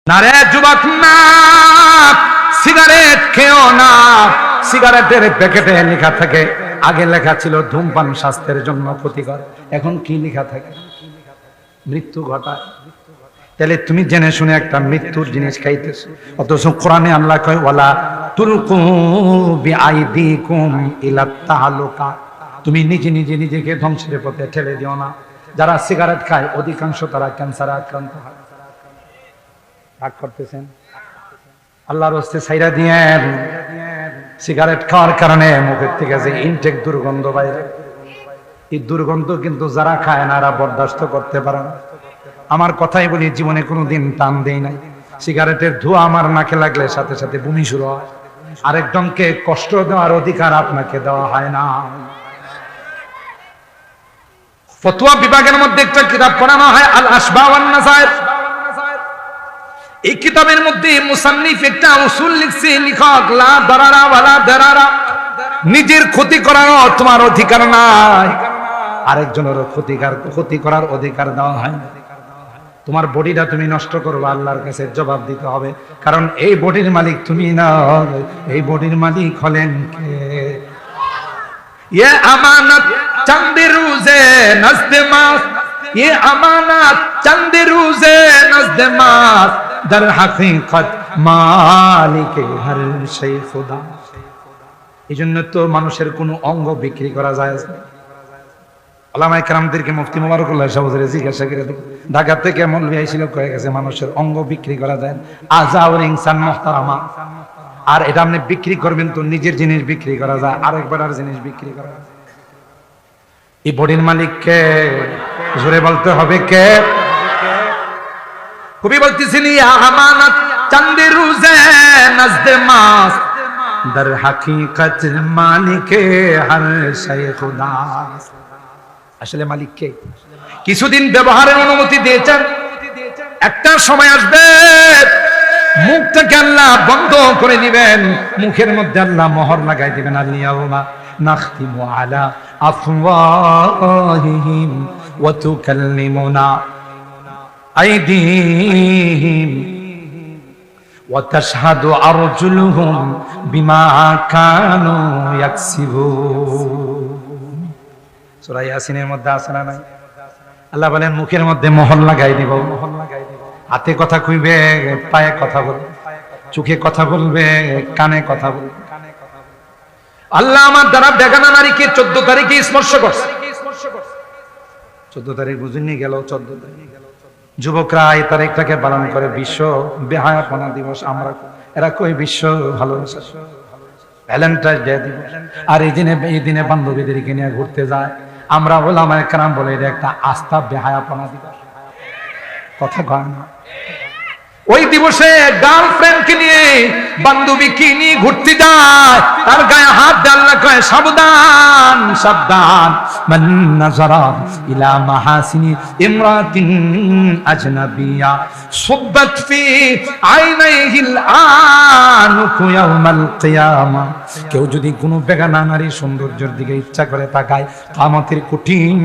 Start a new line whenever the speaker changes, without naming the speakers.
না রে যুবক না, সিগারেট খেও না। সিগারেটের প্যাকেটে লেখা থাকে, আগে লেখা ছিল ধূমপান স্বাস্থ্যের জন্য ক্ষতিকর, এখন কি লেখা থাকে? মৃত্যু ঘটায়। তাহলে তুমি জেনে শুনে একটা মৃত্যুর জিনিস খাইতেছো, অথচ কোরআনে আল্লাহ কয় ওয়ালা তুলকু বিআইদিকুম ইলা তাহালুকা, তুমি নিজে নিজে নিজেকে ধ্বংসের পথে ঠেলে দিও না। যারা সিগারেট খায় অধিকাংশ তারা ক্যান্সারে আক্রান্ত হয়। রাগ করতেছেন? আল্লাহর রাস্তে ছাইরা দিয়েন। সিগারেট খাওয়ার কারণে মুখের থেকে যে ইনটেক দুর্গন্ধ বাইরে, এই দুর্গন্ধ কিন্তু যারা খায় না এরা বরদাস্ত করতে পারে না। আমার কথাই বলি, জীবনে কোনোদিন টান দেই নাই। সিগারেটের ধোঁয়া আমার নাকে লাগলে সাথে সাথে বমি শুরু হয়। আরেকজনকে কষ্ট দেওয়ার অধিকার আপনাকে দেওয়া হয় না। ফতোয়া বিভাগের মধ্যে একটা কিতাব পড়ানো হয়, আল আসবা ওয়ান নাসায়ের। এই কিতাবের মধ্যে মুসান্নিফ একটা উসুল লিখছে, লেখক লা দারারা ওয়ালা দারারা, নিজের ক্ষতি করার তোমার অধিকার নাই, আরেকজনের ক্ষতি করার অধিকার দেওয়া হয় না। তোমার বডিটা তুমি নষ্ট করবে, আল্লাহর কাছে জবাব দিতে হবে, কারণ এই বডির মালিক তুমি না, এই বডির মালিক হলেন কে? ये अमानत चंद रोजे नज़्द मास, ये अमानत चंद रोजे नज़्द मास, दर हकीकत मालिक हर शै खुदा। এইজন্য তো মানুষের কোনো অঙ্গ বিক্রি করা যায় না। ওলামায়ে কেরামদেরকে মুফতি মুবারকুল্লাহ সাহেব জিজ্ঞাসা করে, ঢাকা থেকে মৌলভী আইছিল, কয়ে গেছে মানুষের অঙ্গ বিক্রি করা যায় না। আজাউর ইনসান মুহতারামা, আর এটা আপনি বিক্রি করবেন তো নিজের জিনিস বিক্রি করা যায়, আরেকবার আর জিনিস বিক্রি করা যায়। এই বডির মালিক কে? জোরে বলতে হবে কে? কবি বলতেছেন ইয়া আমানত চাঁদে রোজে নজদে মাস, দর হাকিকত মালিক হর শৈ খুদা। আসলে মালিক কে? কিছুদিন ব্যবহারের অনুমতি দিয়েছেন, একটা সময় আসবে মুখটাকে আল্লাহ বন্ধ করে দিবেন, মুখের মধ্যে আল্লাহ মোহর লাগাই দিবেন। আল-ইয়াউমা নাখতিমু আলা আফওয়াহিহিম ওয়া তুকাল্লিমুনা আইদিহিম ওয়া তাশহাদু আরজুলুহুম বিমা কানু ইয়াকসিবুন। সূরা ইয়াসিনের মধ্যে আছে না নাই? আল্লাহ বলেন মুখের মধ্যে মোহর লাগাই দিব। হাতে কথা কইবে, পায়ে কথা বলবে, চোখে কথা বলবে, কানে কথা বলবে। আল্লাহ আমার দ্বারা বেগানা নারীকে 14 তারিখে স্পর্শ করছে। 14 তারিখ বুঝিনি গেল 14 তারিখ। যুবকরা এই তারিখটাকে পালন করে বিশ্ব বেহায়াপনা দিবস। আমরা এরা কই বিশ্ব ভালোবাসা, ভ্যালেন্টাইন ডে দিবস। আর এই দিনে বান্ধবীদেরকে নিয়ে ঘুরতে যায়। আমরা ওলামায়ে কেরাম বলে এটা একটা আস্থা বেহায়াপনা দিবস। কথা কয় না? ওই দিবসে গার্লফ্রেন্ডকে নিয়ে বান্ধবীকে নিয়ে ঘুরতে যায়, তার গায়ে হাত দিয়ে আল্লাহ কয় সাবধান সাবধান, মান নাযারা ইলা মাহাসিনি ইমরাতিন আজনাবিয়া সুব্বাত ফি আইনাইহিল আনুকু ইয়াউমাল কিয়ামা। কেউ যদি কোনো বেগানা নারীর সৌন্দর্যের দিকে ইচ্ছা করে তাকায়, কিয়ামতের কঠিন